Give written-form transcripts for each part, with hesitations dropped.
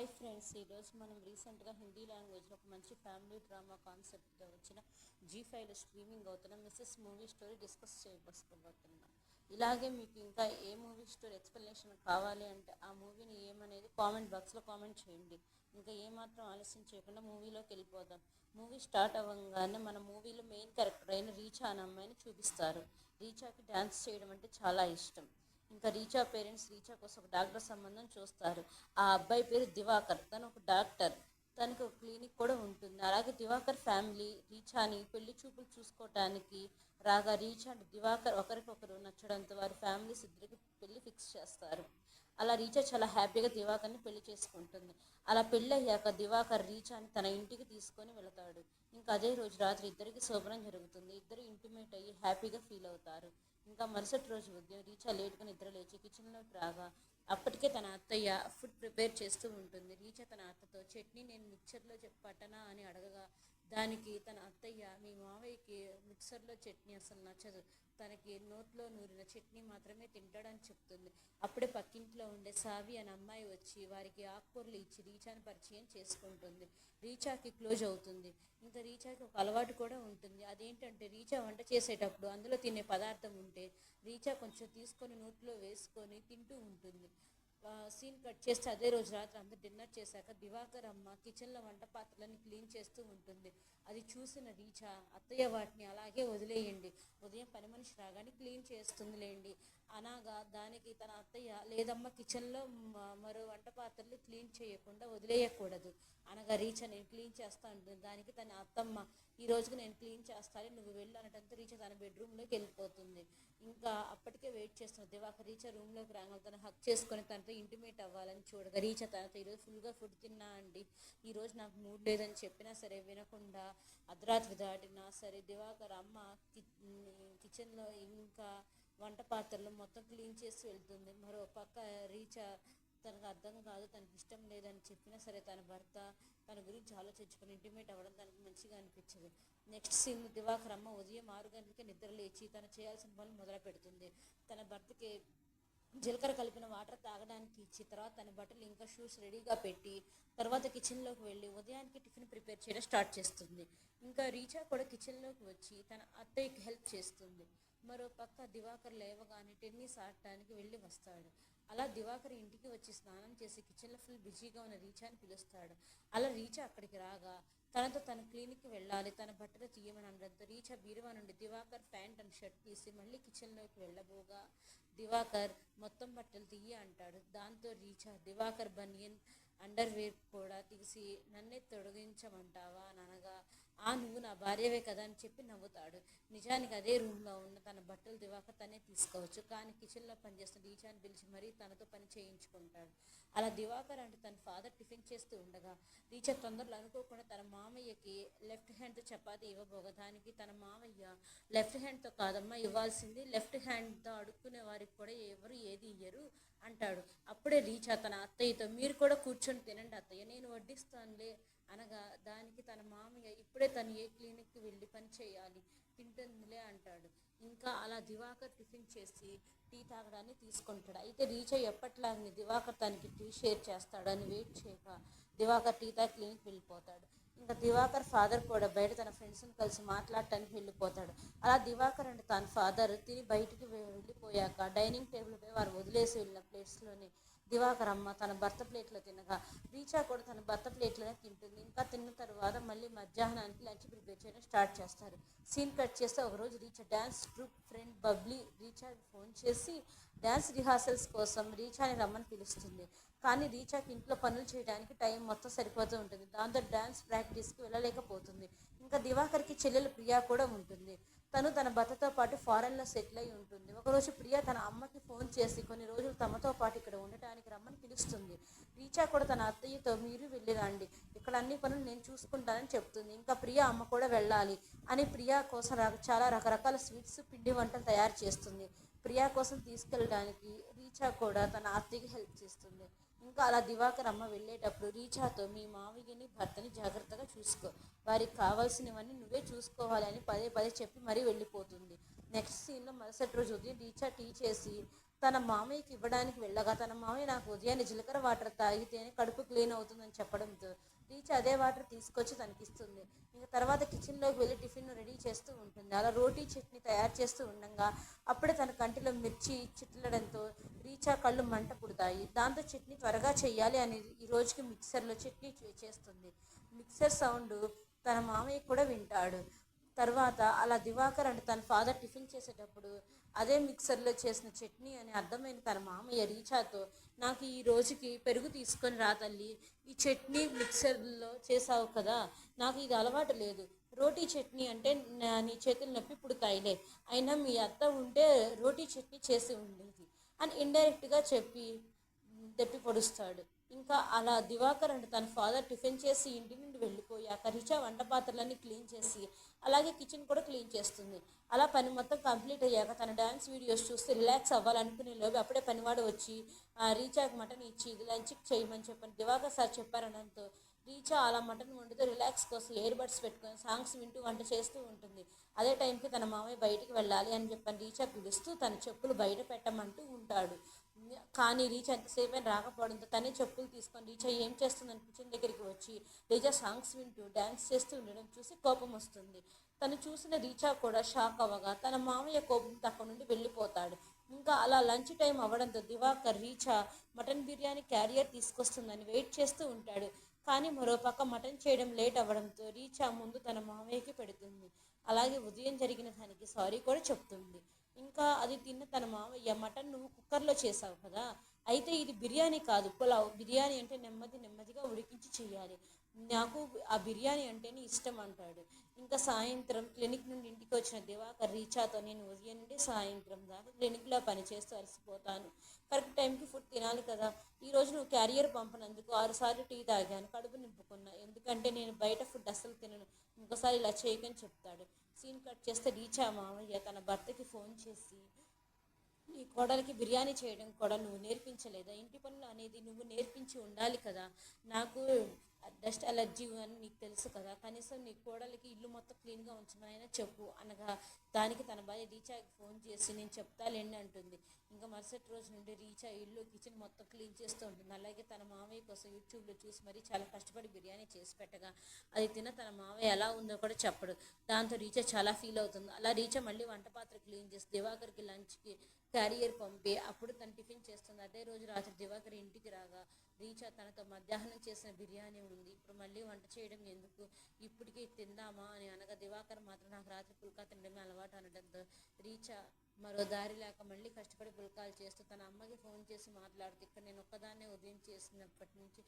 Hi friends, ఈరోజు మనం రీసెంట్గా హిందీ లాంగ్వేజ్లో ఒక మంచి ఫ్యామిలీ డ్రామా కాన్సెప్ట్తో వచ్చిన జీ5లో స్ట్రీమింగ్ అవుతున్న మిస్సెస్ మూవీ స్టోరీ డిస్కస్ చేయబోతున్నాం. ఇలాగే మీకు ఇంకా ఏ మూవీ స్టోరీ ఎక్స్ప్లెనేషన్ కావాలి అంటే ఆ మూవీని ఏమనేది కామెంట్ బాక్స్లో కామెంట్ చేయండి. ఇంకా ఏమాత్రం ఆలస్యం చేయకుండా మూవీలోకి వెళ్ళిపోదాం. మూవీ స్టార్ట్ అవ్వగానే మన మూవీలో మెయిన్ క్యారెక్టర్ అయిన రీచా అనే అమ్మాయిని చూపిస్తారు. రీచాకి డ్యాన్స్ చేయడం అంటే చాలా ఇష్టం. ఇంకా రీచా పేరెంట్స్ రీచా కోసం ఒక డాక్టర్ సంబంధం చూస్తారు. ఆ అబ్బాయి పేరు దివాకర్, తను ఒక డాక్టర్, తనకి ఒక క్లినిక్ కూడా ఉంటుంది. అలాగే దివాకర్ ఫ్యామిలీ రీచాని పెళ్లి చూపులు చూసుకోవటానికి రాగా రీచా అండ్ దివాకర్ ఒకరికొకరు నచ్చడంతో వారి ఫ్యామిలీస్ ఇద్దరికి పెళ్లి ఫిక్స్ చేస్తారు. అలా రీచా చాలా హ్యాపీగా దివాకర్ని పెళ్లి చేసుకుంటుంది. అలా పెళ్ళి అయ్యాక దివాకర్ రీచాని తన ఇంటికి తీసుకొని వెళతాడు. ఇంకా అదే రోజు రాత్రి ఇద్దరికి శోభనం జరుగుతుంది. ఇద్దరు ఇంటిమేట్ అయ్యి హ్యాపీగా ఫీల్ అవుతారు. ఇంకా మరుసటి రోజు ఉదయం రీచా లేటుగా నిద్ర లేచి కిచెన్లోకి రాగా అప్పటికే తన అత్తయ్య ఫుడ్ ప్రిపేర్ చేస్తూ ఉంటుంది. రీచా తన అత్తతో చట్నీ నేను మిక్చర్లో పట్టనా అని అడగగా దానికి తన అత్తయ్య మీ మావయ్యకి మిక్సర్లో చట్నీ అసలు నచ్చదు, తనకి నోట్లో నూరిన చట్నీ మాత్రమే తింటాడని చెప్తుంది. అప్పుడే పక్కింట్లో ఉండే సావి అనే అమ్మాయి వచ్చి వారికి ఆకుకూరలు ఇచ్చి రీచాని పరిచయం చేసుకుంటుంది. రీచాకి క్లోజ్ అవుతుంది. ఇంకా రీచాకి ఒక అలవాటు కూడా ఉంటుంది. అదేంటంటే రీచా వంట చేసేటప్పుడు అందులో తినే పదార్థం ఉంటే రీచా కొంచెం తీసుకొని నోట్లో వేసుకొని తింటూ ఉంటుంది. సీన్ కట్ చేస్తే అదే రోజు రాత్రి అందరు డిన్నర్ చేశాక దివాకర్ అమ్మ కిచెన్లో వంట పాత్రలని క్లీన్ చేస్తూ ఉంటుంది. అది చూసిన రీచా అత్తయ్య వాటిని అలాగే వదిలేయండి, ఉదయం పని మనిషి రాగానే క్లీన్ చేస్తుందిలేండి అనగా దానికి తన అత్తయ్య లేదమ్మా కిచెన్లో మరో వంట పాత్రలు క్లీన్ చేయకుండా వదిలేయకూడదు అనగా రీచా నేను క్లీన్ చేస్తా ఉంటుంది. దానికి తన అత్తమ్మ ఈ రోజుకి నేను క్లీన్ చేస్తాను నువ్వు వెళ్ళు అనడంతో రీచా తన బెడ్రూమ్లోకి వెళ్ళిపోతుంది. ఇంకా అప్పటికే వెయిట్ చేస్తున్న దివాకర్ రీచా రూమ్లోకి రాగానే తను హక్ చేసుకొని తనతో ఇంటిమేట్ అవ్వాలని చూడగా రీచా తనతో ఈరోజు ఫుల్గా ఫుడ్ తిన్నా అండి, ఈరోజు నాకు మూడ్ లేదని చెప్పినా సరే వినకుండా అర్ధరాత్రి దాటినా సరే దివాకర్ అమ్మ కిచెన్లో ఇంకా వంట పాత్రలు మొత్తం క్లీన్ చేసి వెళ్తుంది. మరో పక్క రీచా తనకు అర్థం కాదు, తనకి ఇష్టం లేదని చెప్పినా సరే తన భర్త తన గురించి ఆలోచించుకొని ఇంటిమేట్ అవ్వడం తనకు మంచిగా అనిపించదు. నెక్స్ట్ సీన్ దివాకర్ అమ్మ ఉదయం 6 గంటలకే నిద్ర లేచి తను చేయాల్సిన పనులు మొదలు పెడుతుంది. తన భర్తకి జీలకర్ర కలిపిన వాటర్ తాగడానికి ఇచ్చి తర్వాత తన బట్టలు ఇంకా షూస్ రెడీగా పెట్టి తర్వాత కిచెన్లోకి వెళ్ళి ఉదయానికి టిఫిన్ ప్రిపేర్ చేయడం స్టార్ట్ చేస్తుంది. ఇంకా రీచా కూడా కిచెన్లోకి వచ్చి తన అత్తయ్యకి హెల్ప్ చేస్తుంది. మరో పక్క దివాకర్ లేవగానే టెన్నిస్ ఆడటానికి వెళ్ళి వస్తాడు. అలా దివాకర్ ఇంటికి వచ్చి స్నానం చేసి కిచెన్లో ఫుల్ బిజీగా ఉన్న రీచాని పిలుస్తాడు. అలా రీచా అక్కడికి రాగా తనతో తన క్లినిక్కి వెళ్ళాలి, తన బట్టలు తీయమని అనడంతో రీచా బీరువా నుండి దివాకర్ ప్యాంట్ అండ్ షర్ట్ తీసి మళ్ళీ కిచెన్లోకి వెళ్ళబోగా దివాకర్ మొత్తం బట్టలు తీయ అంటాడు. దాంతో రీచా దివాకర్ బనియన్ అండర్వేర్ కూడా తీసి నన్నే తొడిగించమంటావా అని అనగా నువ్వు నా భార్యవే కదా అని చెప్పి నవ్వుతాడు. నిజానికి అదే రూమ్లో ఉన్న తన బట్టలు దివాకర్ తనే తీసుకోవచ్చు, కానీ కిచెన్లో పనిచేస్తున్న రీచాని పిలిచి మరీ తనతో పని చేయించుకుంటాడు. అలా దివాకర్ అంటే తన ఫాదర్ టిఫిన్ చేస్తూ ఉండగా రీచా తొందరలో అనుకోకుండా తన మామయ్యకి లెఫ్ట్ హ్యాండ్తో చపాతి ఇవ్వబోగా దానికి తన మామయ్య లెఫ్ట్ హ్యాండ్తో కాదమ్మా ఇవ్వాల్సింది, లెఫ్ట్ హ్యాండ్తో అడుక్కునే వారికి కూడా ఎవరు ఏది ఇయ్యరు అంటాడు. అప్పుడే రీచా తన అత్తయ్యతో మీరు కూడా కూర్చొని తినండి అత్తయ్య నేను వడ్డిస్తానులే అనగా దానికి తన మామయ్య ఇప్పుడే తను ఏ క్లినిక్కి వెళ్ళి పని చేయాలి తింటుందిలే అంటాడు. ఇంకా అలా దివాకర్ టిఫిన్ చేసి టీ తాగడాన్ని తీసుకుంటాడు. అయితే రీచా ఎప్పట్లాగే దివాకర్ తనకి టీ షేర్ చేస్తాడని వెయిట్ చేయక దివాకర్ టీ తాగి క్లినిక్ వెళ్ళిపోతాడు. ఇంకా దివాకర్ ఫాదర్ కూడా బయట తన ఫ్రెండ్స్ని కలిసి మాట్లాడటానికి వెళ్ళిపోతాడు. అలా దివాకర్ అండ్ తన ఫాదర్ తిని బయటికి వెళ్ళిపోయాక డైనింగ్ టేబుల్పై వారు వదిలేసి వెళ్ళిన ప్లేట్స్లోనే దివాకర్ అమ్మ తన భర్త ప్లేట్లో తినగా రీచా కూడా తన భర్త ప్లేట్లోనే తింటుంది. ఇంకా తిన్న తర్వాత మళ్ళీ మధ్యాహ్నానికి లంచ్ ప్రిపేర్ చేయడం స్టార్ట్ చేస్తారు. సీన్ కట్ చేస్తే ఒకరోజు Richa dance troupe friend Bubbly రీచాకి ఫోన్ చేసి డ్యాన్స్ రిహార్సల్స్ కోసం రీచాని రమ్మని పిలుస్తుంది. కానీ రీచాకి ఇంట్లో పనులు చేయడానికి టైం మొత్తం సరిపోతూ ఉంటుంది. దాంతో డ్యాన్స్ ప్రాక్టీస్కి వెళ్ళలేకపోతుంది. ఇంకా దివాకర్కి చెల్లెలు ప్రియా కూడా ఉంటుంది. తను తన భర్తతో పాటు ఫారెన్లో సెటిల్ అయి ఉంటుంది. ఒకరోజు ప్రియా తన అమ్మకి ఫోన్ చేసి కొన్ని రోజులు తమతో పాటు ఇక్కడ ఉండటానికి రమ్మని పిలుస్తుంది. రీచా కూడా తన అత్తయ్యతో మీరు వెళ్ళిరండి, ఇక్కడ అన్ని పనులు నేను చూసుకుంటానని చెప్తుంది. ఇంకా ప్రియా అమ్మ కూడా వెళ్ళాలి అని ప్రియా కోసం చాలా రకరకాల స్వీట్స్ పిండి వంటలు తయారు చేస్తుంది. ప్రియా కోసం తీసుకెళ్ళడానికి రీచా కూడా తన అత్తయ్యకి హెల్ప్ చేస్తుంది. ఇంకా అలా దివాకర్ అమ్మ వెళ్ళేటప్పుడు రీచాతో మీ మావయ్యని భర్తని జాగ్రత్తగా చూసుకో, వారికి కావాల్సినవన్నీ నువ్వే చూసుకోవాలి అని పదే పదే చెప్పి మరీ వెళ్ళిపోతుంది. నెక్స్ట్ సీన్లో మరుసటి రోజు ఉదయం రీచా టీ చేసి తన మామయ్యకి ఇవ్వడానికి వెళ్ళగా తన మామయ్య నాకు ఉదయాన్నే జీలకర్ర వాటర్ తాగితేనే కడుపు క్లీన్ అవుతుందని చెప్పడంతో రీచ్ అదే వాటర్ తీసుకొచ్చి తనకిస్తుంది. ఇంకా తర్వాత కిచెన్లోకి వెళ్ళి టిఫిన్ రెడీ చేస్తూ ఉంటుంది. అలా రోటీ చట్నీ తయారు చేస్తూ ఉండగా అప్పుడే తన కంటిలో మిర్చి చిట్లడంతో రీచా కళ్ళు మంట పుడతాయి. దాంతో చట్నీ త్వరగా చేయాలి అని ఈ రోజుకి మిక్సర్లో చట్నీ చేస్తుంది. మిక్సర్ సౌండ్ తన మామయ్య కూడా వింటాడు. తర్వాత అలా దివాకర్ అంటే తన ఫాదర్ టిఫిన్ చేసేటప్పుడు అదే మిక్సర్లో చేసిన చట్నీ అని అర్థమైన తన మామయ్య రీచాతో, నాకు ఈ రోజుకి పెరుగు తీసుకొని రా తల్లి, ఈ చట్నీ మిక్సర్లో చేసావు కదా, నాకు ఇది అలవాటు లేదు. రోటీ చట్నీ అంటే నీ చేతులు నొప్పి పుడతాయిలే, అయినా మీ అత్త ఉంటే రోటీ చట్నీ చేసి ఉండేది అని ఇండైరెక్ట్గా చెప్పి తెప్పి పొడుస్తాడు. ఇంకా అలా దివాకర్ అంటే తన ఫాదర్ టిఫిన్ చేసి ఇంటి నుండి వెళ్ళిపోయాక రిచా వంట పాత్రలన్నీ క్లీన్ చేసి అలాగే కిచెన్ కూడా క్లీన్ చేస్తుంది. అలా పని మొత్తం కంప్లీట్ అయ్యాక తన డ్యాన్స్ వీడియోస్ చూస్తే రిలాక్స్ అవ్వాలనుకునే లోపు అప్పుడే పనివాడు వచ్చి రీచాకి మటన్ ఇచ్చి ఇది లంచ్కి చేయమని చెప్పని దివాకర్ సార్ చెప్పారనడంతో రీచా అలా మటన్ వండుతూ రిలాక్స్ కోసం ఇయర్ బడ్స్ పెట్టుకొని సాంగ్స్ వింటూ వంట చేస్తూ ఉంటుంది. అదే టైంకి తన మామయ్య బయటికి వెళ్ళాలి అని చెప్పని రీచా పిలుస్తూ తన చెప్పులు బయట పెట్టమంటూ ఉంటాడు. కానీ రీచా ఎంతసేపు అయినా రాకపోవడంతో తనే చెప్పులు తీసుకొని రీచా ఏం చేస్తుందని కిచెన్ దగ్గరికి వచ్చి రీచా సాంగ్స్ వింటూ డ్యాన్స్ చేస్తూ ఉండడం చూసి కోపం వస్తుంది. తను చూసిన రీచా కూడా షాక్ అవ్వగా తన మామయ్య కోపంతో అక్కడ నుండి వెళ్ళిపోతాడు. ఇంకా అలా లంచ్ టైం అవ్వడంతో దివాకర్ రీచా మటన్ బిర్యానీ క్యారియర్ తీసుకొస్తుందని వెయిట్ చేస్తూ ఉంటాడు. కానీ మరోపక్క మటన్ చేయడం లేట్ అవ్వడంతో రీచా ముందు తన మామయ్యకి పెడుతుంది. అలాగే ఉదయం జరిగిన దానికి సారీ కూడా చెప్తుంది. ఇంకా అది తిన్న తన మామయ్య, మటన్ నువ్వు కుక్కర్లో చేసావు కదా, అయితే ఇది బిర్యానీ కాదు పులావ్, బిర్యానీ అంటే నెమ్మదిగా ఉడికించి చేయాలి, నాకు ఆ బిర్యానీ అంటేనే ఇష్టం అంటాడు. ఇంకా సాయంత్రం క్లినిక్ నుండి ఇంటికి వచ్చిన దివాకర్ రీచాతో, నేను ఉదయం నుండి సాయంత్రం దాకా క్లినిక్లో పనిచేస్తూ అలసిపోతాను, కరెక్ట్ టైంకి ఫుడ్ తినాలి కదా, ఈరోజు నువ్వు క్యారియర్ పంపినందుకు 6 సార్లు టీ తాగాను, కడుపు నింపుకున్నా, ఎందుకంటే నేను బయట ఫుడ్ అస్సలు తినను, ఇంకోసారి ఇలా చేయకని చెప్తాడు. సీన్ కట్ చేస్తే రీచా మామయ్య తన భర్తకి ఫోన్ చేసి, నీ కోడలికి బిర్యానీ చేయడం కూడా నువ్వు నేర్పించలేదా, ఇంటి పనులు అనేది నువ్వు నేర్పించి ఉండాలి కదా, నాకు డస్ట్ అలర్జీ అని నీకు తెలుసు కదా, కనీసం నీ కోడలికి ఇల్లు మొత్తం క్లీన్గా ఉంచమనైనా చెప్పు అనగా దానికి తన భార్య రీచాకి ఫోన్ చేసి నేను చెప్తాలేండి అంటుంది. ఇంకా మరుసటి రోజు నుండి రీచా ఇల్లు కిచెన్ మొత్తం క్లీన్ చేస్తూ ఉంటుంది. అలాగే తన మామయ్య కోసం యూట్యూబ్లో చూసి మరీ చాలా కష్టపడి బిర్యానీ చేసి పెట్టగా అది తిన్న తన మామయ్య ఎలా ఉందో కూడా చెప్పడు. దాంతో రీచా చాలా ఫీల్ అవుతుంది. అలా రీచా మళ్ళీ వంట పాత్ర క్లీన్ చేసి దివాకర్కి లంచ్కి క్యారియర్ పంపి అప్పుడు తను టిఫిన్ చేస్తుంది. అదే రోజు రాత్రి దివాకర్ ఇంటికి రాగా రీచా తనతో మధ్యాహ్నం చేసిన బిర్యానీ ఉంది, ఇప్పుడు మళ్ళీ వంట చేయడం ఎందుకు, ఇప్పటికీ తిందామా అని అనగా దివాకర్ మాత్రం నాకు రాత్రి పుల్కా తినడమే అలవాటు అనడంతో రీచా మరో దారి లేక మళ్ళీ కష్టపడి పుల్కాలు చేస్తూ తన అమ్మకి ఫోన్ చేసి మాట్లాడుతూ, ఇక్కడ నేను ఒక్కదాన్నే ఉదయం చేసినప్పటి నుంచి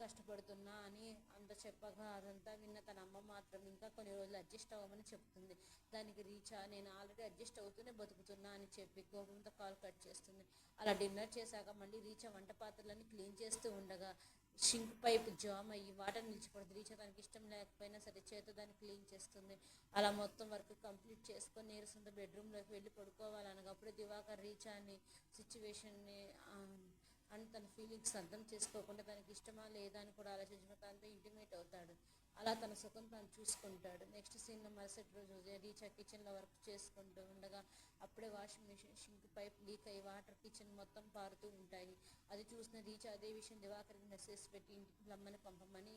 కష్టపడుతున్నా అని అంత చెప్పగా అదంతా విన్న తన అమ్మ మాత్రం ఇంకా కొన్ని రోజులు అడ్జస్ట్ అవ్వమని చెప్తుంది. దానికి రీచా, నేను ఆల్రెడీ అడ్జస్ట్ అవుతూనే బతుకుతున్నా అని చెప్పి కోపంతో కాల్ కట్ చేస్తుంది. అలా డిన్నర్ చేశాక మళ్ళీ రీచా వంట పాత్రలన్నీ క్లీన్ చేస్తూ ఉండగా షింక్ పైప్ జామ్ అయ్యి వాటర్ నిలిచిపడుతుంది. రీచా తనకి ఇష్టం లేకపోయినా సరే చేత దాన్ని క్లీన్ చేస్తుంది. అలా మొత్తం వర్క్ కంప్లీట్ చేసుకొని నీరసంతో బెడ్రూమ్లోకి వెళ్ళి పడుకోవాలనగా అప్పుడే దివాకర్ రీచాని సిచ్యువేషన్ని అండ్ తన ఫీలింగ్స్ అర్థం చేసుకోకుండా తనకి ఇష్టమా లేదా అని కూడా ఆలోచించిన తనతో ఇంటిమేట్ అవుతాడు. అలా తన సుఖం తను చూసుకుంటాడు. నెక్స్ట్ సీన్లో మరుసటి రోజు రీచా కిచెన్లో వర్క్ చేసుకుంటూ ఉండగా అప్పుడే washing machine sink pipe leak అయ్యి వాటర్ కిచెన్ మొత్తం పారుతూ ఉంటాయి. అది చూసిన రీచా అదే విషయం దివాకర్కి మెసేజ్ పెట్టి ఇంటికి ప్లమ్మని పంపమని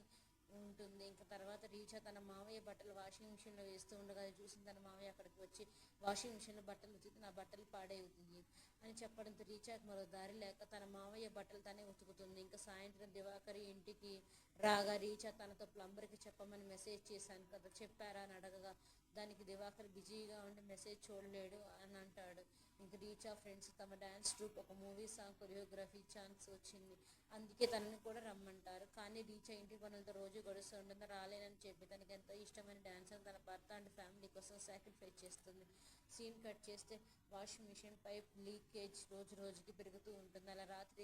ఉంటుంది. ఇంకా తర్వాత రీచా తన మావయ్య బట్టలు వాషింగ్ మిషన్లో వేస్తూ ఉండగా అది చూసిన తన మావయ్య అక్కడికి వచ్చి వాషింగ్ మిషన్లో బట్టలు ఉతికి నా బట్టలు పాడవుతుంది అని చెప్పడంతో రీచాకి మరో దారి లేక తన మావయ్య బట్టలు తనే ఉతుకుతుంది. ఇంకా సాయంత్రం దివాకర్ ఇంటికి రాగా రీచా తనతో ప్లంబర్కి చెప్పమని మెసేజ్ చేశాను కదా, చెప్పారా అని అడగగా దానికి దివాకర్ బిజీగా ఉండి మెసేజ్ చూడలేడు అని అంటాడు. ఇంక రీచా ఫ్రెండ్స్ తమ డ్యాన్స్ ట్రూప్ ఒక మూవీ సాంగ్ కొరియోగ్రఫీ ఛాన్స్ వచ్చింది, అందుకే తనని కూడా రమ్మంటారు. కానీ రీచా ఇంటి పనులతో రోజు గడుస్తూ ఉండగా రాలేనని చెప్పి తనకి ఎంతో ఇష్టమైన డ్యాన్సర్ తన భర్త అండ్ ఫ్యామిలీ కోసం సాక్రిఫైస్ చేస్తుంది. సీన్ కట్ చేస్తే వాషింగ్ మిషన్ పైప్ లీకేజ్ రోజు రోజుకి పెరుగుతూ ఉంటుంది. అలా రాత్రి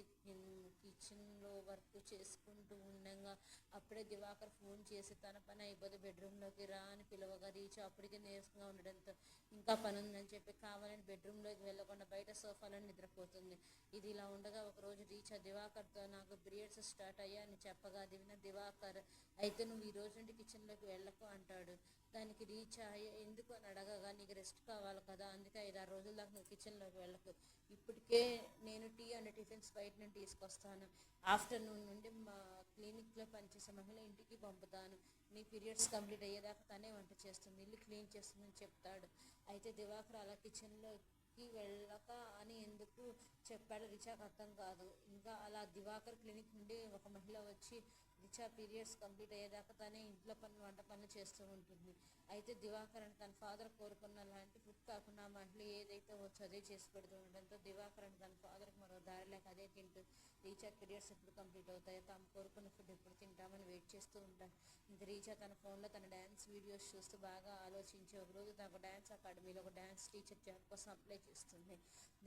కిచెన్లో వర్క్ చేసుకుంటూ ఉండగా అప్పుడే దివాకర్ ఫోన్ చేసి తన పని అయిపోతే బెడ్రూమ్లోకి రా అని పిలవగా రీచా అప్పటికే నీరసంగా ఉండడంతో ఇంకా పని ఉందని చెప్పి కావాలని బెడ్రూమ్లోకి వెళ్లకుండా బయట సోఫాలో నిద్రపోతుంది. ఇది ఇలా ఉండగా ఒకరోజు రీచా దివాకర్తో నాకు పీరియడ్స్ స్టార్ట్ అయ్యాయని చెప్పగా అది విన్న దివాకర్ అయితే నువ్వు ఈ రోజు నుండి కిచెన్లోకి వెళ్ళకు అంటాడు. దానికి రీచా ఎందుకు అని అడగగా నీకు రెస్ట్ కావాలి కదా, అందుకే 5-6 రోజుల దాకా నువ్వు కిచెన్లోకి వెళ్ళకు, ఇప్పటికే నేను టీ అండ్ టిఫిన్స్ బయట నుండి తీసుకొస్తాను, ఆఫ్టర్నూన్ నుండి మా క్లినిక్లో పనిచేసే మహిళ ఇంటికి పంపుతాను, నీ పీరియడ్స్ కంప్లీట్ అయ్యేదాకా తనే వంట చేస్తుంది, ఇల్లు క్లీన్ చేస్తుందని చెప్తాడు. అయితే దివాకర్ అలా కిచెన్లోకి వెళ్ళక అని ఎందుకు చెప్పాడు రిచాకు అర్థం కాదు. ఇంకా అలా దివాకర్ క్లినిక్ నుండి ఒక మహిళ వచ్చి రిచా పీరియడ్స్ కంప్లీట్ అయ్యేదాకా తనే ఇంట్లో వంట పనులు చేస్తూ ఉంటుంది. అయితే దివాకర్ అని తన ఫాదర్ కోరుకున్న లాంటి ఫుడ్ కాకుండా ఆ మహిళ ఏదైతే వచ్చో అదే చేసి పెడుతూ ఉండడంతో దివాకర్ అని తన ఫాదర్కి మరో దారి లేక అదే తింటూ రీచా పీరియడ్స్ ఎప్పుడు కంప్లీట్ అవుతాయో తాము కోరుకున్న ఫుడ్ ఎప్పుడు తింటామని వెయిట్ చేస్తూ ఉంటారు. ఇంకా రీచా తన ఫోన్లో తన డ్యాన్స్ వీడియోస్ చూస్తూ బాగా ఆలోచించి ఒకరోజు తన డ్యాన్స్ అకాడమీలో ఒక డ్యాన్స్ టీచర్ జాబ్ కోసం అప్లై చేస్తుంది.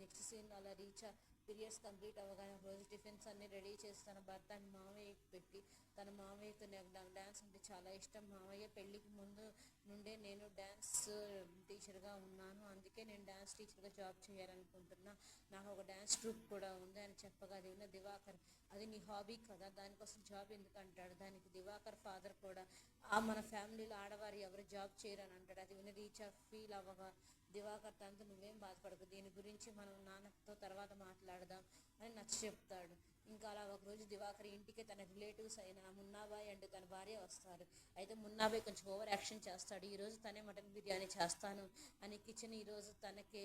నెక్స్ట్ సీన్ అలా రీచా పీరియడ్స్ కంప్లీట్ అవ్వగానే రోజు టిఫిన్స్ అన్నీ రెడీ చేసి తన భర్త అని మామయ్యకి పెట్టి తన మామయ్యతో నాకు డ్యాన్స్ అంటే చాలా ఇష్టం, మామయ్య పెళ్ళికి ముందు నుండే నేను డ్యాన్స్ టీచర్గా ఉన్నాను, అందుకే నేను డ్యాన్స్ టీచర్గా జాబ్ చేయాలనుకుంటున్నా, నాకు ఒక డ్యాన్స్ ట్రూప్ కూడా ఉంది అని చెప్పగా అది విన్న దివాకర్ అది నీ హాబీ కదా, దానికోసం జాబ్ ఎందుకు అంటాడు. దానికి దివాకర్ ఫాదర్ కూడా మన ఫ్యామిలీలో ఆడవారు ఎవరు జాబ్ చేయరని అంటాడు. అది విని రీచా ఫీల్ అవ్వగా దివాకర్ తనతో నువ్వేం బాధపడకు, దీని గురించి మనం నాన్నతో తర్వాత మాట్లాడదాం అని నచ్చ చెప్తాడు. ఇంకా అలా ఒకరోజు దివాకర్ ఇంటికి తన రిలేటివ్స్ అయిన మున్నాబాయ్ అండ్ తన భార్య వస్తారు. అయితే మున్నాబాయ్ కొంచెం ఓవర్ యాక్షన్ చేస్తాడు. ఈరోజు తనే మటన్ బిర్యానీ చేస్తాను అని కిచెన్ ఈరోజు తనకి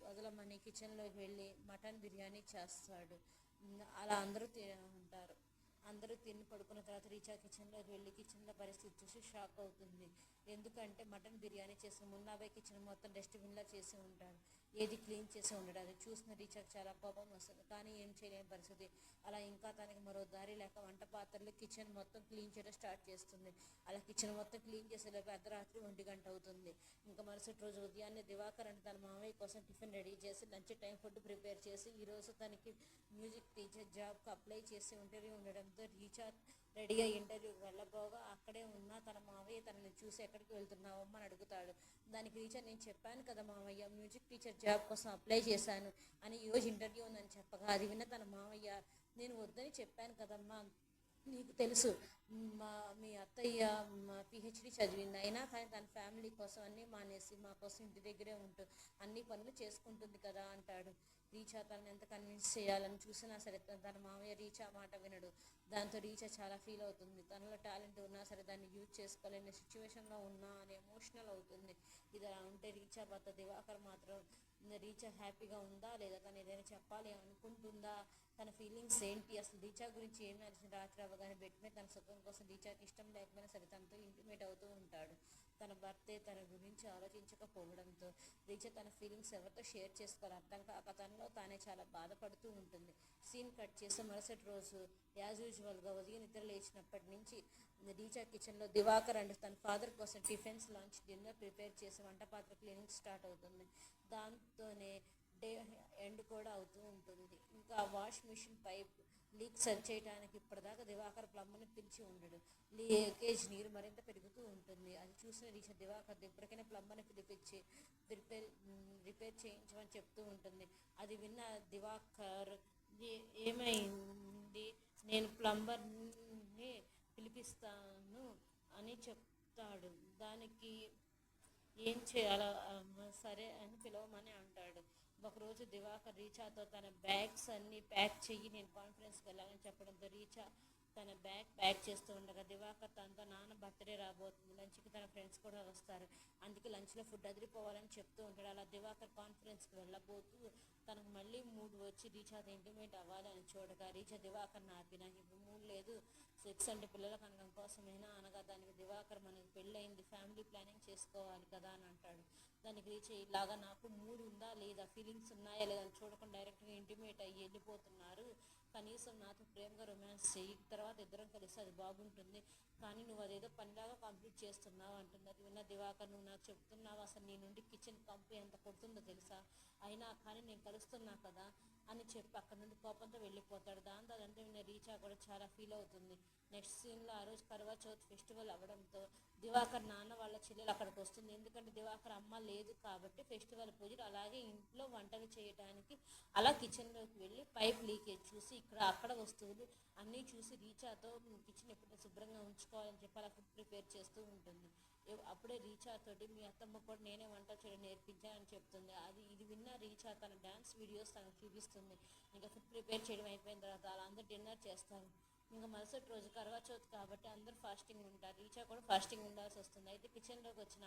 వదలమని కిచెన్లోకి వెళ్ళి మటన్ బిర్యానీ చేస్తాడు. అలా అందరూ ఉంటారు. అందరూ తిని పడుకున్న తర్వాత రీచా కిచెన్లోకి వెళ్ళి కిచెన్లో పరిస్థితి చూసి షాక్ అవుతుంది. ఎందుకంటే మటన్ బిర్యానీ చేసిన మున్నాబాయ్ కిచెన్ మొత్తం డస్ట్బిన్లా చేసి ఉంటాడు, ఏది క్లీన్ చేసి ఉండడు. అది చూసిన రీచాకి చాలా కోపం వస్తుంది, కానీ ఏం చేయలేని పరిస్థితి. అలా ఇంకా తనకి మరో దారి లేక వంట పాత్రలు కిచెన్ మొత్తం క్లీన్ చేయడం స్టార్ట్ చేస్తుంది. అలా కిచెన్ మొత్తం క్లీన్ చేసేలోపు అర్ధరాత్రి 1 గంట అవుతుంది. ఇంకా మరుసటి రోజు ఉదయాన్నే దివాకర్ అంటే తన మామయ్య కోసం టిఫిన్ రెడీ చేసి లంచ్ టైం ఫుడ్ ప్రిపేర్ చేసి ఈరోజు తనకి మ్యూజిక్ టీచర్ జాబ్కి అప్లై చేసి ఇంటర్వ్యూ ఉండడంతో రీచా రెడీగా ఇంటర్వ్యూకి వెళ్ళబోగా అక్కడే ఉన్న తన మావయ్య తనని చూసి ఎక్కడికి వెళ్తున్నావమ్మా అని అడుగుతాడు. దానికి రీచా నేను చెప్పాను కదా మావయ్య మ్యూజిక్ టీచర్ జాబ్ కోసం అప్లై చేశాను అని, ఈరోజు ఇంటర్వ్యూ ఉందని చెప్పగా అది విన్న తన మావయ్య నేను వద్దని చెప్పాను కదమ్మా, నీకు తెలుసు మీ అత్తయ్య పిహెచ్డి చదివింది, అయినా కానీ తన ఫ్యామిలీ కోసం అన్నీ మానేసి మా కోసం ఇంటి దగ్గరే ఉంటూ అన్ని పనులు చేసుకుంటుంది కదా అంటాడు. రీచా తనని ఎంత కన్విన్స్ చేయాలని చూసినా సరే తన మామయ్య రీచా మాట వినడు. దాంతో రీచా చాలా ఫీల్ అవుతుంది. తనలో టాలెంట్ ఉన్నా సరే దాన్ని యూజ్ చేసుకోలేని సిచ్యువేషన్లో ఉన్నా అని ఎమోషనల్ అవుతుంది. ఇది అలా ఉంటే రీచా భర్త దివాకర్ మాత్రం రీచా హ్యాపీగా ఉందా లేదా, తను ఏదైనా చెప్పాలి అనుకుంటుందా, తన ఫీలింగ్స్ ఏంటి, అసలు రీచా గురించి ఏమి అనిసిన రాత్రి అవ్వగానే బెడ్ మీద తన సుఖం కోసం రీచాకి ఇష్టం లేకపోయినా సరే తనతో ఇంటిమేట్ అవుతూ ఉంటాడు. తన భర్తే తన గురించి ఆలోచించకపోవడంతో రీచా తన ఫీలింగ్స్ ఎవరితో షేర్ చేసుకోవాలి అర్థం కాక తనలో తానే చాలా బాధపడుతూ ఉంటుంది. సీన్ కట్ చేసి మరుసటి రోజు యాజ్ యూజువల్గా ఉదయం నిద్ర లేచినప్పటి నుంచి రీచా కిచెన్లో దివాకర్ అండ్ తన ఫాదర్ కోసం టిఫిన్స్ లంచ్ డిన్నర్ ప్రిపేర్ చేసి వంట పాత్ర క్లీనింగ్ స్టార్ట్ అవుతుంది. దాంతోనే డే ఎండ్ కూడా అవుతూ ఉంటుంది. ఇంకా వాష్ మిషన్ పైప్ లీక్ సరి చేయడానికి ఇప్పటిదాకా దివాకర్ ప్లంబర్ని పిలిచి ఉండడు. లీకేజ్ నీరు మరింత పెరుగుతూ ఉంటుంది. అది చూసిన రీచా దివాకర్ ఇప్పటికైనా ప్లంబర్ని పిలిపించి రిపేర్ చేయించమని చెప్తూ ఉంటుంది. అది విన్న దివాకర్ ఏమైంది, నేను ప్లంబర్ని పిలిపిస్తాను అని చెప్తాడు. దానికి ఏం చేయాలో సరే అని పిలవమని అంటాడు. ఒకరోజు దివాకర్ రీచాతో తన బ్యాగ్స్ అన్నీ ప్యాక్ చెయ్యి, నేను కాన్ఫరెన్స్కి వెళ్ళాలని చెప్పడంతో రీచా తన బ్యాగ్ ప్యాక్ చేస్తూ ఉండగా దివాకర్ తనతో నాన్న బర్త్డే రాబోతుంది, లంచ్కి తన ఫ్రెండ్స్ కూడా వస్తారు, అందుకే లంచ్లో ఫుడ్ అదిరిపోవాలని చెప్తూ ఉంటాడు. అలా దివాకర్ కాన్ఫరెన్స్కి వెళ్ళబోతూ తనకు మళ్ళీ మూడ్ వచ్చి రీచాతో ఇంటిమేట్ అవ్వాలని చూడగా రీచా దివాకర్ ఆపి నాకు ఇప్పుడు మూడ్ లేదు, సెక్స్ అంటే పిల్లల కనకం కోసమైనా అనగా దానికి దివాకర్ మనకి పెళ్ళయింది, ఫ్యామిలీ ప్లానింగ్ చేసుకోవాలి కదా అని అంటాడు. దానికి రీచ్ ఇలాగా నాకు మూడ్ ఉందా లేదా, ఫీలింగ్స్ ఉన్నాయా లేదా అని చూడకుండా డైరెక్ట్గా ఇంటిమేట్ అయ్యి వెళ్ళిపోతున్నారు, కనీసం నాతో ప్రేమగా రొమాన్స్ చెయ్యి, తర్వాత ఇద్దరం కలిసి అది బాగుంటుంది, కానీ నువ్వు అదేదో పనిలాగా కంప్లీట్ చేస్తున్నావు అంటుంది. అది విన్న దివాకర్ నువ్వు నాకు చెప్తున్నావు, అసలు నీ నుండి కిచెన్ కంపు ఎంత కొడుతుందో తెలుసా, అయినా కానీ నేను కలుస్తున్నా కదా అని చెప్పి అక్కడ నుండి కోపంతో వెళ్ళిపోతాడు. దాంతో అదంతా విన్న రీచా కూడా చాలా ఫీల్ అవుతుంది. నెక్స్ట్ సీన్లో ఆ రోజు కర్వా చౌత్ ఫెస్టివల్ అవ్వడంతో దివాకర్ నాన్న వాళ్ళ చెల్లెలు అక్కడికి వస్తుంది. ఎందుకంటే దివాకర్ అమ్మ లేదు కాబట్టి ఫెస్టివల్ పూజలు. అలాగే ఇంట్లో వంటలు చేయడానికి అలా కిచెన్లోకి వెళ్ళి పైప్ లీకేజ్ చూసి ఇక్కడ అక్కడ వస్తువులు అన్నీ చూసి రీచాతో కిచెన్ ఎప్పుడు శుభ్రంగా ఉంచుకోవాలని చెప్పి అలా ఫుడ్ ప్రిపేర్ చేస్తూ ఉంటుంది. అప్పుడే రీచా తోటి మీ అత్తమ్మ కూడా నేనే వంట చేయడం నేర్పించానని చెప్తుంది. ఇది విన్న రీచా తన డ్యాన్స్ వీడియోస్ తనకు చూపిస్తుంది. ఇంకా ఫుడ్ ప్రిపేర్ చేయడం అయిపోయిన తర్వాత అలా అందరూ డిన్నర్ చేస్తారు. ఇంకా మరుసటి రోజు కర్వా చౌత్ కాబట్టి అందరూ ఫాస్టింగ్ ఉంటారు. రీచా కూడా ఫాస్టింగ్ ఉండాల్సి వస్తుంది. అయితే కిచెన్లోకి వచ్చిన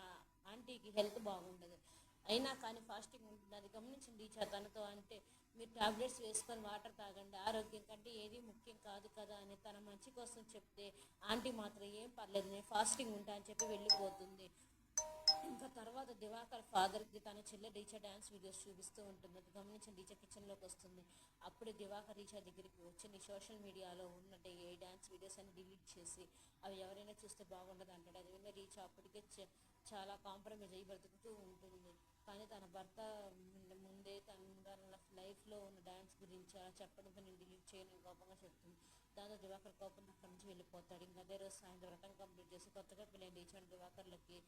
ఆంటీకి హెల్త్ బాగుండదు, అయినా కానీ ఫాస్టింగ్ ఉంటుంది. అది గమనించింది రీచా తనతో. అంటే మీరు టాబ్లెట్స్ వేసుకొని వాటర్ తాగండి, ఆరోగ్యం కంటే ఏది ముఖ్యం కాదు కదా అని తన మంచి కోసం చెప్తే ఆంటీ మాత్రం ఏం పర్లేదు నేను ఫాస్టింగ్ ఉంటా అని చెప్పి వెళ్ళిపోతుంది. ఇంకా తర్వాత దివాకర్ ఫాదర్కి తన చెల్లె రీచా డ్యాన్స్ వీడియోస్ చూపిస్తూ ఉంటుంది. అది గమనించిన రీచా కిచెన్లోకి వస్తుంది. అప్పుడే దివాకర్ రీచా దగ్గరికి వచ్చి నీ సోషల్ మీడియాలో ఉన్నట్టు ఏ డ్యాన్స్ వీడియోస్ అని డిలీట్ చేసి అవి ఎవరైనా చూస్తే బాగుండదు అంటాడు. అది విన్న రీచా అప్పటికే చాలా కాంప్రమైజ్ అయ్యి బ్రతుకుతూ ఉంటుంది. కానీ తన భర్త ముందే తన లైఫ్లో ఉన్న డ్యాన్స్ గురించి అలా చెప్పడంతో నేను డిలీట్ చేయను కోపంగా చెప్తుంది. దాంతో దివాకర్ కోపం అక్కడి నుంచి వెళ్ళిపోతాడు. ఇంకా అదే రోజు సాయంత్రం వ్రతం కంప్లీట్ చేసి కొత్తగా పెళ్ళైన రీచా దివాకర్లకి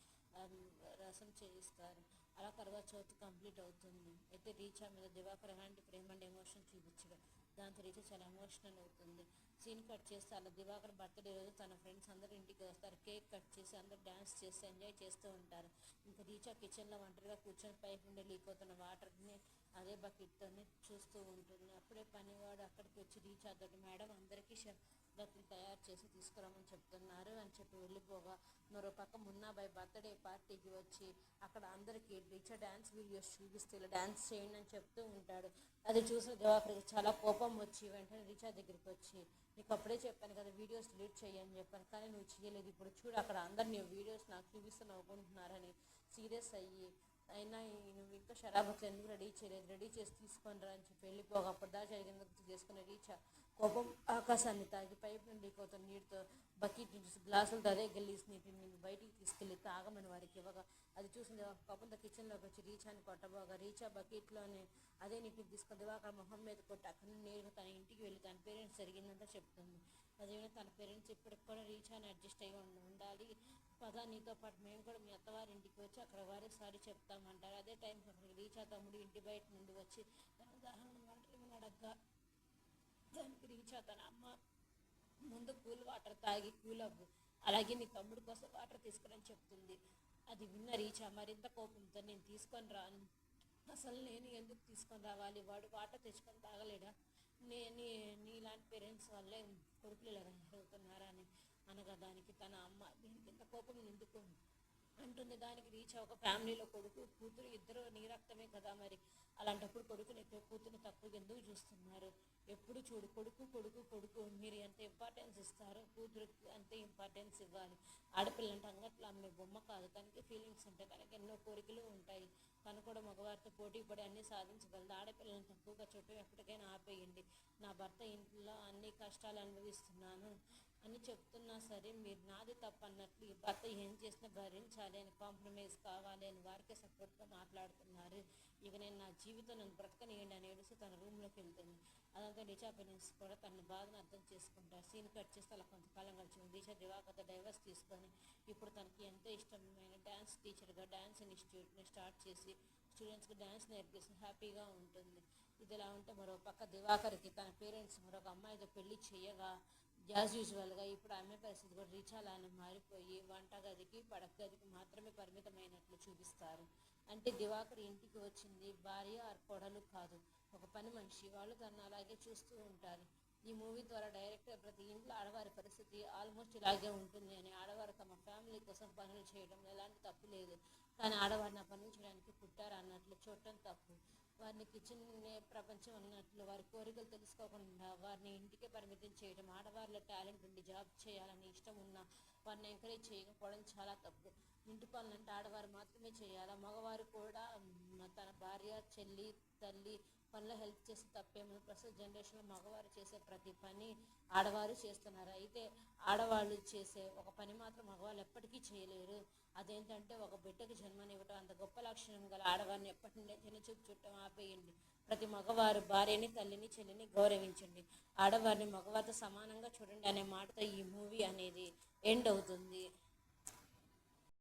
రసం చేయిస్తారు. అలా కర్వా చౌత్ కంప్లీట్ అవుతుంది. అయితే రీచా మీద దివాకర్ ఎలాంటి ప్రేమ అండ్ ఎమోషన్ చూపించడం, దాంతో రీచా చాలా ఎమోషనల్ అవుతుంది. సీన్ కట్ చేస్తే అలా దివాకర్ బర్త్డే రోజు తన ఫ్రెండ్స్ అందరూ ఇంటికి వస్తారు. కేక్ కట్ చేసి అందరూ డ్యాన్స్ చేసి ఎంజాయ్ చేస్తూ ఉంటారు. ఇంకా రీచా కిచెన్లో ఒంటరిగా కూర్చొని పైప్ నుండి లీక్ అవుతున్న వాటర్ని అదే బకెట్తోనే చూస్తూ ఉంటుంది. అప్పుడే పనివాడు అక్కడికి వచ్చి రీచా తోటి మేడం అందరికీ షర్బత్లు తయారు చేసి తీసుకురామని చెప్తున్నారు అని చెప్పి వెళ్ళిపోగా, మరో పక్క మున్నాబాయ్ బర్త్డే పార్టీకి వచ్చి అక్కడ అందరికీ రీచా డ్యాన్స్ వీడియోస్ చూపిస్తే ఇలా డ్యాన్స్ చేయండి అని చెప్తూ ఉంటాడు. అది చూసిన దివాకర్కి చాలా కోపం వచ్చి వెంటనే రీచా దగ్గరికి వచ్చి నీకు అప్పుడే చెప్పాను కదా వీడియోస్ డిలీట్ చేయని చెప్పాను, కానీ నువ్వు చేయలేదు. ఇప్పుడు చూడు అక్కడ అందరు నీ వీడియోస్ నాకు చూపిస్తూ నవ్వుకుంటున్నారని సీరియస్ అయ్యి, అయినా నువ్వు ఇంకా షరాబత్లు ఎందుకు రెడీ చేయలేదు, రెడీ చేసి తీసుకొని రా అని చెప్పి వెళ్ళిపోగా అప్పుడుదా జరిగింది గుర్తు చేసుకున్న రీచా కోపం ఆకాశాన్ని తాగి పైపు నుండి కోత నీటితో బకెట్ నుంచి గ్లాసులతో అదే గెల్లీసి నీటిని బయటికి తీసుకెళ్ళి తాగమని వారికి ఇవ్వగా, అది చూసిన కోపంతో కిచెన్లోకి వచ్చి రీచాని కొట్టబోగా రీచా బకెట్లోనే అదే నీటిని తీసుకొని దివాకర్ మొహం మీద కొట్టి అక్కడి నుండి నేరుగా తన ఇంటికి వెళ్ళి తన పేరెంట్స్ జరిగిందంతా చెప్తుంది. అదేవిధంగా తన పేరెంట్స్ ఇప్పటికి కూడా రీచాని అడ్జస్ట్ అయ్యి ఉండాలి, పదా నీతో పాటు మేము కూడా మీ అత్తవారి ఇంటికి వచ్చి అక్కడ వారికి సారీ చెప్తామంటారు. అదే టైంకి అక్కడికి రీచా తమ్ముడు ఇంటి బయట నుండి వచ్చి తన ఉదాహరణ ఒంటరిగా అడగ్గా దానికి రీచా తన అమ్మ ముందు కూల్ వాటర్ తాగి కూల్ అవ్వు, అలాగే నీ తమ్ముడు కోసం వాటర్ తీసుకురని చెప్తుంది. అది విన్న రీచా మరింత కోపంతో నేను తీసుకొని రాను, అసలు నేను ఎందుకు తీసుకొని రావాలి, వాడు వాటర్ తెచ్చుకొని తాగలేడా, నీలాంటి పేరెంట్స్ వల్లే కొడుకులు ఇలా జరుగుతున్నారా అని అనగా దానికి తన అమ్మ దీనికి ఎంత కోపం ఎందుకు అంటుంది. దానికి రీచా ఒక ఫ్యామిలీలో కొడుకు కూతురు ఇద్దరు నీ రక్తమే కదా, మరి అలాంటప్పుడు కొడుకుని ఎక్కువ కూతురు తక్కువ ఎందుకు చూస్తున్నారు, ఎప్పుడు చూడు కొడుకు కొడుకు కొడుకు, మీరు ఎంత ఇంపార్టెన్స్ ఇస్తారో కూతురికి అంతే ఇంపార్టెన్స్ ఇవ్వాలి. ఆడపిల్ల అంటే అంగట్లో అమ్మే బొమ్మ కాదు, తనకి ఫీలింగ్స్ ఉంటాయి, తనకి ఎన్నో కోరికలు ఉంటాయి, తను కూడా మగవారితో పోటీ పడి అన్నీ సాధించగలదు. ఆడపిల్లని తక్కువగా చెప్పి ఎప్పటికైనా ఆపేయండి, నా భర్త ఇంట్లో అన్ని కష్టాలు అనుభవిస్తున్నాను అని చెప్తున్నా సరే మీరు నాది తప్పు అన్నట్లు ఈ భర్త ఏం చేసినా భరించాలి అని కాంప్రమైజ్ కావాలి అని వారికే సపోర్ట్గా మాట్లాడుతున్నారు. ఇక నేను నా జీవితం నన్ను బ్రతకనియండి అని ఏడుస్తూ తన రూమ్లోకి వెళ్తుంది. అదంతా రీచా పేరెంట్స్ కూడా తన బాధను అర్థం చేసుకుంటారు. సీన్ కట్ చేస్తే అలా కొంతకాలం గడిచింది. రీచా దివాకర్తో డైవర్స్ తీసుకొని ఇప్పుడు తనకి ఎంతో ఇష్టమైన డ్యాన్స్ టీచర్గా డ్యాన్స్ ఇన్స్టిట్యూట్ని స్టార్ట్ చేసి స్టూడెంట్స్కి డ్యాన్స్ నేర్పిస్తూ హ్యాపీగా ఉంటుంది. ఇదిలా ఉంటే మరో పక్క దివాకర్కి తన పేరెంట్స్ మరొక అమ్మాయితో పెళ్లి చేయగా యాజ్ యూజువల్గా ఇప్పుడు ఆమె పరిస్థితి కూడా రీచాలానే మారిపోయి వంటగదికి పడగదికి మాత్రమే పరిమితమైనట్లు చూపిస్తారు. అంటే దివాకర్ ఇంటికి వచ్చింది భార్య కోడలు కాదు, ఒక పని మనిషి, వాళ్ళు తను అలాగే చూస్తూ ఉంటారు. ఈ మూవీ ద్వారా డైరెక్టర్ ప్రతి ఇంట్లో ఆడవారి పరిస్థితి ఆల్మోస్ట్ ఇలాగే ఉంటుంది అని, ఆడవారు తమ ఫ్యామిలీ కోసం పనులు చేయడం ఎలాంటి తప్పు లేదు, కానీ ఆడవారిని ఆ పనులు చేయడానికి పుట్టారు అన్నట్లు చూడటం తప్పు. వారిని కిచెన్నే ప్రపంచం అన్నట్లు వారి కోరికలు తెలుసుకోకుండా వారిని ఇంటికే పరిమితం చేయడం, ఆడవారిలో టాలెంట్ ఉండి జాబ్ చేయాలని ఇష్టం ఉన్న వారిని ఎంకరేజ్ చేయకపోవడం చాలా తప్పు. ఇంటి పనులంటే ఆడవారు మాత్రమే చేయాలా, మగవారు కూడా తన భార్య చెల్లి తల్లి పనిలో హెల్ప్ చేసి తప్పేమో. ప్రస్తుత జనరేషన్లో మగవారు చేసే ప్రతి పని ఆడవారు చేస్తున్నారు. అయితే ఆడవాళ్ళు చేసే ఒక పని మాత్రం మగవాళ్ళు ఎప్పటికీ చేయలేరు, అదేంటంటే ఒక బిడ్డకు జన్మనివ్వటం. అంత గొప్ప లక్షణం గల ఆడవారిని ఎప్పటి నుండే చిన్నచూపు చుట్టం ఆపేయండి. ప్రతి మగవారు భార్యని, తల్లిని, చెల్లిని గౌరవించండి. ఆడవారిని మగవారితో సమానంగా చూడండి అనే మాటతో ఈ మూవీ అనేది ఎండ్ అవుతుంది.